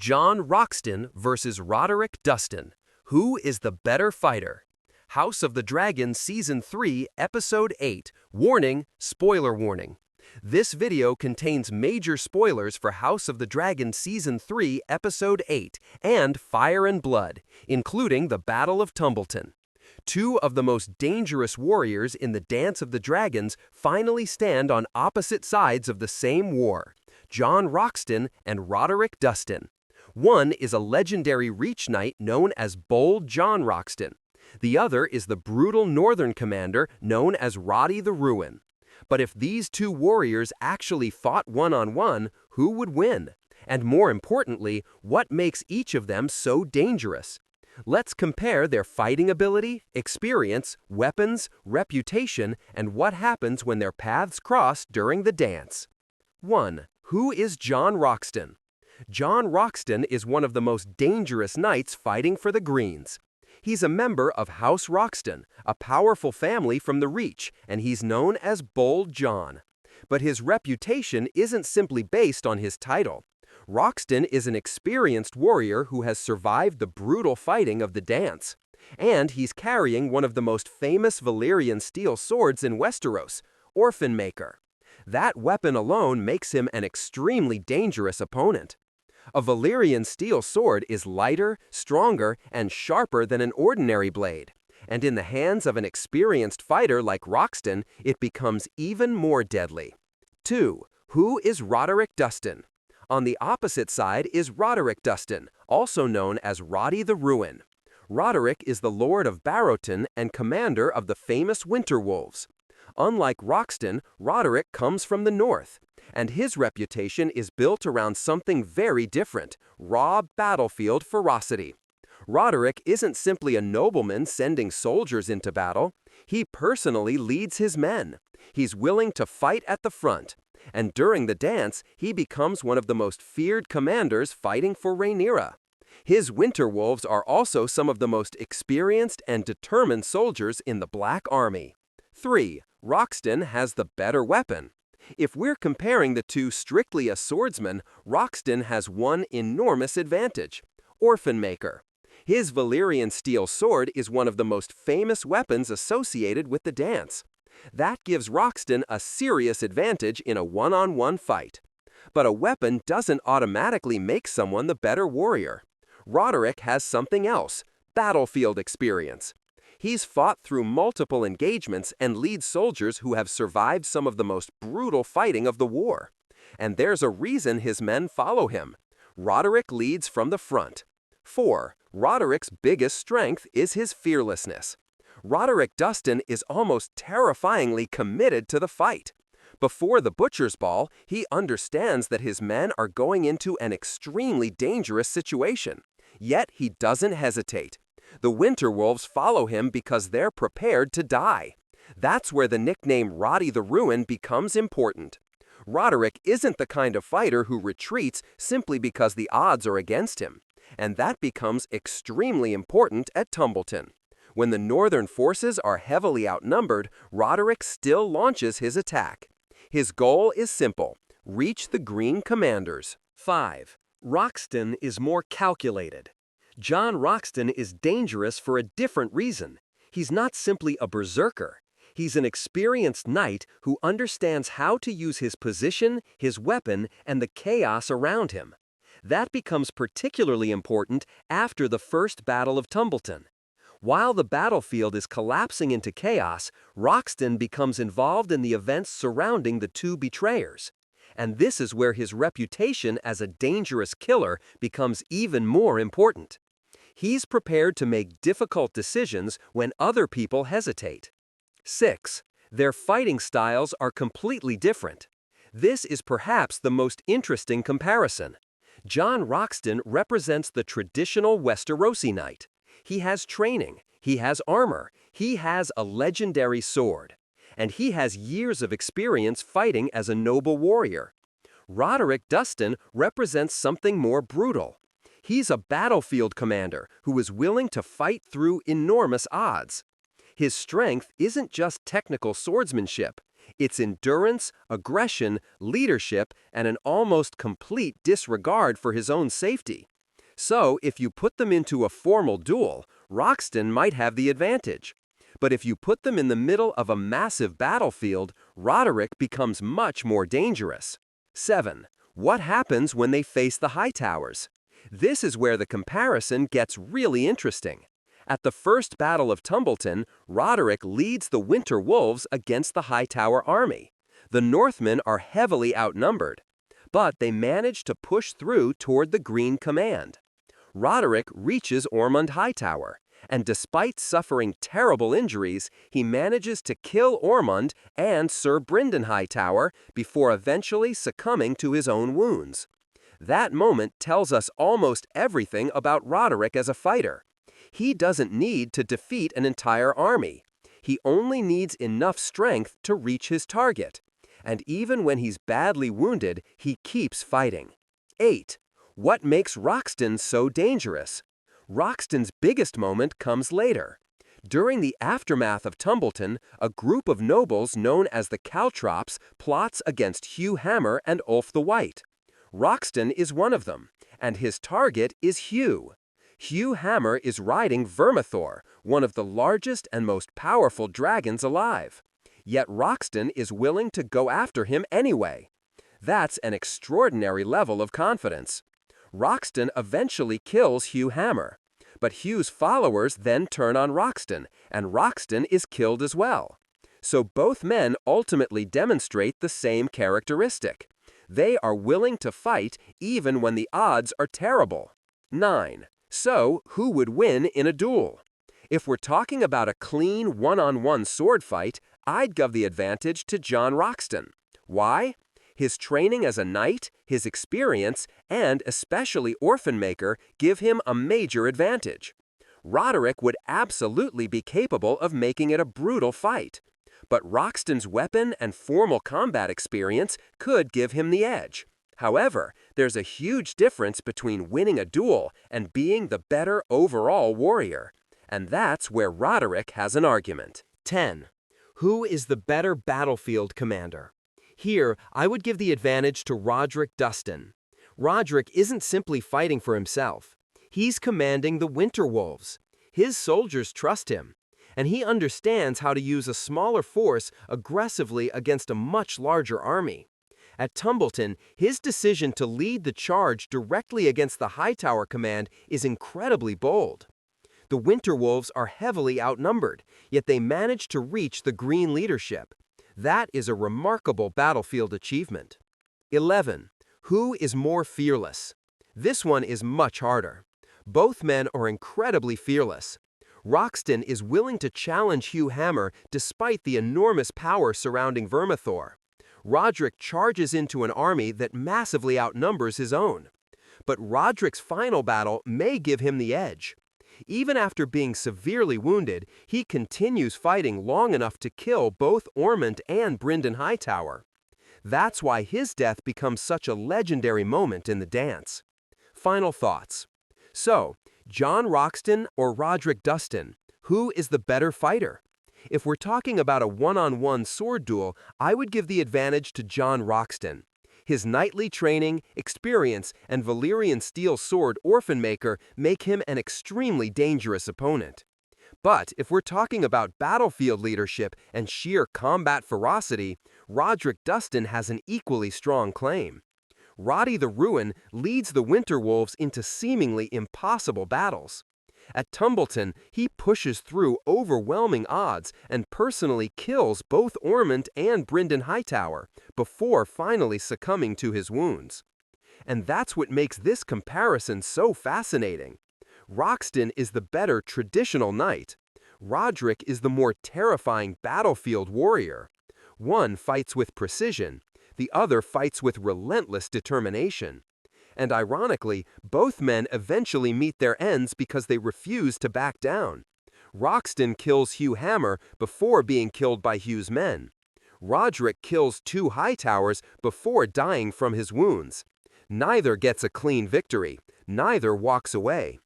Jon Roxton versus Roderick Dustin. Who is the better fighter? House of the Dragon Season 3, Episode 8. Warning, spoiler warning. This video contains major spoilers for House of the Dragon Season 3, Episode 8, and Fire and Blood, including the Battle of Tumbleton. Two of the most dangerous warriors in the Dance of the Dragons finally stand on opposite sides of the same war, Jon Roxton and Roderick Dustin. One is a legendary Reach Knight known as Bold Jon Roxton. The other is the brutal northern commander known as Roddy the Ruin. But if these two warriors actually fought one-on-one, who would win? And more importantly, what makes each of them so dangerous? Let's compare their fighting ability, experience, weapons, reputation, and what happens when their paths cross during the dance. 1. Who is Jon Roxton? Jon Roxton is one of the most dangerous knights fighting for the Greens. He's a member of House Roxton, a powerful family from the Reach, and he's known as Bold Jon. But his reputation isn't simply based on his title. Roxton is an experienced warrior who has survived the brutal fighting of the dance. And he's carrying one of the most famous Valyrian steel swords in Westeros, Orphan-Maker. That weapon alone makes him an extremely dangerous opponent. A Valyrian steel sword is lighter, stronger, and sharper than an ordinary blade. And in the hands of an experienced fighter like Roxton, it becomes even more deadly. 2. Who is Roderick Dustin? On the opposite side is Roderick Dustin, also known as Roddy the Ruin. Roderick is the Lord of Barrowton and commander of the famous Winter Wolves. Unlike Roxton, Roderick comes from the north, and his reputation is built around something very different: raw battlefield ferocity. Roderick isn't simply a nobleman sending soldiers into battle. He personally leads his men. He's willing to fight at the front, and during the dance, he becomes one of the most feared commanders fighting for Rhaenyra. His Winter Wolves are also some of the most experienced and determined soldiers in the Black Army. 3. Roxton has the better weapon. If we're comparing the two strictly as swordsmen, Roxton has one enormous advantage: Orphan-Maker. His Valyrian steel sword is one of the most famous weapons associated with the dance. That gives Roxton a serious advantage in a one-on-one fight. But a weapon doesn't automatically make someone the better warrior. Roderick has something else: battlefield experience. He's fought through multiple engagements and leads soldiers who have survived some of the most brutal fighting of the war. And there's a reason his men follow him. Roderick leads from the front. 4. Roderick's biggest strength is his fearlessness. Roderick Dustin is almost terrifyingly committed to the fight. Before the Butcher's Ball, he understands that his men are going into an extremely dangerous situation. Yet he doesn't hesitate. The Winter Wolves follow him because they're prepared to die. That's where the nickname Roddy the Ruin becomes important. Roderick isn't the kind of fighter who retreats simply because the odds are against him. And that becomes extremely important at Tumbleton. When the northern forces are heavily outnumbered, Roderick still launches his attack. His goal is simple: reach the Green commanders. 5. Roxton is more calculated. Jon Roxton is dangerous for a different reason. He's not simply a berserker. He's an experienced knight who understands how to use his position, his weapon, and the chaos around him. That becomes particularly important after the first Battle of Tumbleton. While the battlefield is collapsing into chaos, Roxton becomes involved in the events surrounding the two betrayers. And this is where his reputation as a dangerous killer becomes even more important. He's prepared to make difficult decisions when other people hesitate. 6. Their fighting styles are completely different. This is perhaps the most interesting comparison. Jon Roxton represents the traditional Westerosi knight. He has training, he has armor, he has a legendary sword, and he has years of experience fighting as a noble warrior. Roderick Dustin represents something more brutal. He's a battlefield commander who is willing to fight through enormous odds. His strength isn't just technical swordsmanship, It's endurance, aggression, leadership, and an almost complete disregard for his own safety. So, if you put them into a formal duel, Roxton might have the advantage. But if you put them in the middle of a massive battlefield, Roderick becomes much more dangerous. 7. What happens when they face the Hightowers? This is where the comparison gets really interesting. At the first Battle of Tumbleton, Roderick leads the Winter Wolves against the Hightower army. The Northmen are heavily outnumbered, but they manage to push through toward the Green Command. Roderick reaches Ormond Hightower, and despite suffering terrible injuries, he manages to kill Ormond and Sir Brynden Hightower before eventually succumbing to his own wounds. That moment tells us almost everything about Roderick as a fighter. He doesn't need to defeat an entire army. He only needs enough strength to reach his target. And even when he's badly wounded, he keeps fighting. 8. What makes Roxton so dangerous? Roxton's biggest moment comes later. During the aftermath of Tumbleton, a group of nobles known as the Caltrops plots against Hugh Hammer and Ulf the White. Roxton is one of them, and his target is Hugh. Hugh Hammer is riding Vermithor, one of the largest and most powerful dragons alive. Yet Roxton is willing to go after him anyway. That's an extraordinary level of confidence. Roxton eventually kills Hugh Hammer, but Hugh's followers then turn on Roxton, and Roxton is killed as well. So both men ultimately demonstrate the same characteristic. They are willing to fight even when the odds are terrible. 9. So, who would win in a duel? If we're talking about a clean one-on-one sword fight, I'd give the advantage to Jon Roxton. Why? His training as a knight, his experience, and especially Orphan-Maker give him a major advantage. Roderick would absolutely be capable of making it a brutal fight. But Roxton's weapon and formal combat experience could give him the edge. However, there's a huge difference between winning a duel and being the better overall warrior. And that's where Roderick has an argument. 10. Who is the better battlefield commander? Here, I would give the advantage to Roderick Dustin. Roderick isn't simply fighting for himself. He's commanding the Winter Wolves. His soldiers trust him, and he understands how to use a smaller force aggressively against a much larger army. At Tumbleton, his decision to lead the charge directly against the Hightower command is incredibly bold. The Winter Wolves are heavily outnumbered, yet they manage to reach the Green leadership. That is a remarkable battlefield achievement. 11. Who is more fearless? This one is much harder. Both men are incredibly fearless. Roxton is willing to challenge Hugh Hammer despite the enormous power surrounding Vermithor. Roderick charges into an army that massively outnumbers his own. But Roderick's final battle may give him the edge. Even after being severely wounded, he continues fighting long enough to kill both Ormond and Brynden Hightower. That's why his death becomes such a legendary moment in the dance. Final thoughts. So, Jon Roxton or Roderick Dustin, who is the better fighter? If we're talking about a one-on-one sword duel, I would give the advantage to Jon Roxton. His knightly training, experience, and Valyrian steel sword Orphan-Maker make him an extremely dangerous opponent. But if we're talking about battlefield leadership and sheer combat ferocity, Roderick Dustin has an equally strong claim. Roddy the Ruin leads the Winter Wolves into seemingly impossible battles. At Tumbleton, he pushes through overwhelming odds and personally kills both Ormond and Brynden Hightower before finally succumbing to his wounds. And that's what makes this comparison so fascinating. Roxton is the better traditional knight. Roderick is the more terrifying battlefield warrior. One fights with precision, the other fights with relentless determination. And ironically, both men eventually meet their ends because they refuse to back down. Roxton kills Hugh Hammer before being killed by Hugh's men. Roderick kills two Hightowers before dying from his wounds. Neither gets a clean victory, neither walks away.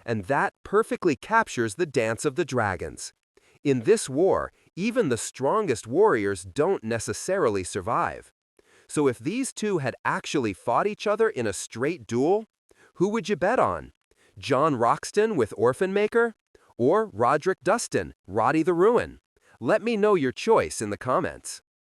And that perfectly captures the dance of the dragons. In this war, Even the strongest warriors don't necessarily survive. So if these two had actually fought each other in a straight duel, who would you bet on? Jon Roxton with Orphan-Maker? Or Roderick Dustin, Roddy the Ruin? Let me know your choice in the comments.